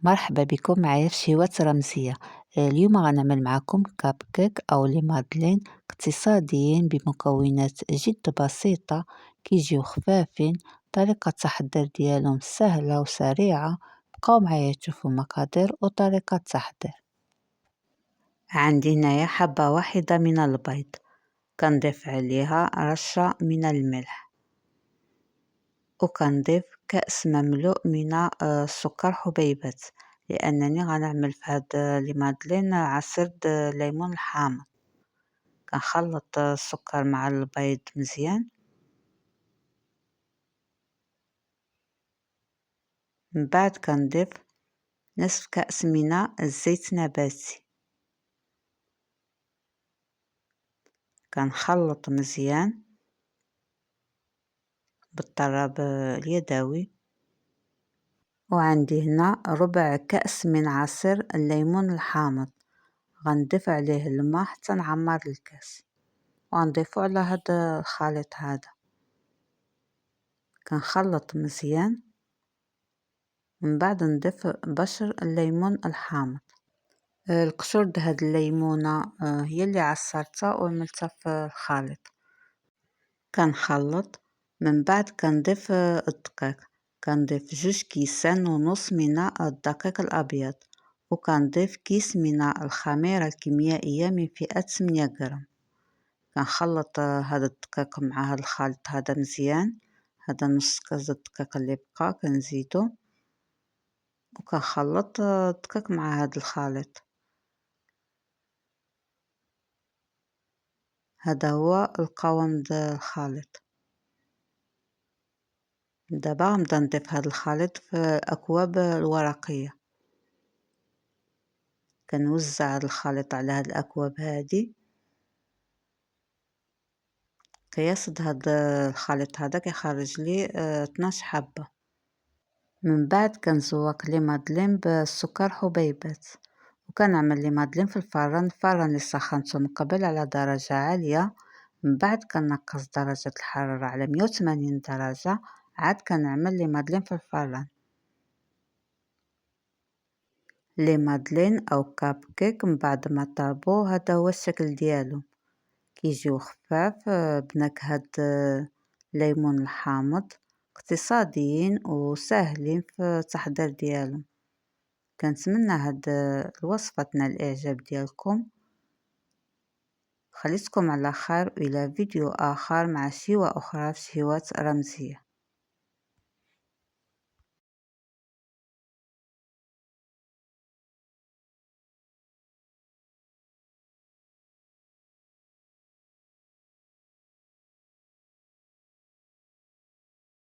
مرحبا بكم معايا في شهوات رمزية. اليوم غنعمل معكم كاب كيك أو لي مادلين اقتصاديين بمكونات جد بسيطة، كيجيو خفافين. طريقة التحضير ديالهم سهلة وسريعة. بقاو معايا تشوفوا المقادير وطريقة التحضير. عندي هنايا حبة واحدة من البيض، كنضيف عليها رشة من الملح، وكنضيف كأس مملوء من السكر حبيبات، لأنني غنعمل في هاد لي مادلين عصير ليمون الحامض. كنخلط السكر مع البيض مزيان، من بعد كنضيف نصف كأس من الزيت النباتي، كنخلط مزيان بالطراب اليدوي. وعندي هنا ربع كأس من عصير الليمون الحامض، غنضيف عليه الماء حتى نعمر الكاس وغنضيفو على هاد الخليط هذا. كنخلط مزيان، من بعد نضيف بشر الليمون الحامض. القشور د هاد الليمونة هي اللي عصرتها وعملتها في الخليط. كنخلط، من بعد كنضيف الدقيق، كنضيف 2.5 كيس من الدقيق الابيض، وكنضيف كيس من الخميرة الكيميائية من فئة 8 غرام. كنخلط هذا الدقيق مع هذا الخليط هذا مزيان. هذا نص كاس الدقيق اللي بقى كنزيدو، وكنخلط الدقيق مع هذا الخليط. هذا هو القوام د الخليط. دابا غنبدا نضيف هذا الخليط في الأكواب الورقية، كنوزع هذا الخليط على هذه الأكواب هذه. قياس هذا الخليط هذا كيخرج لي 12 حبة. من بعد كنزوق لي مادلين بالسكر حبيبات، وكنعمل لي مادلين في الفران اللي سخنته من قبل على درجة عالية. من بعد كنقص درجة الحرارة على 180 درجة، عاد كنعمل لي مادلين في الفران. لي مادلين او كاب كيك من بعد ما طابو هذا هو الشكل ديالو، كيجيو خفاف بنكهة ليمون الحامض، اقتصاديين وسهلين في التحضير ديالهم. كنتمنى هاد الوصفة تنال الاعجاب ديالكم. خليتكم على خير، والى فيديو اخر مع شيوة اخرى في شهوات رمزية.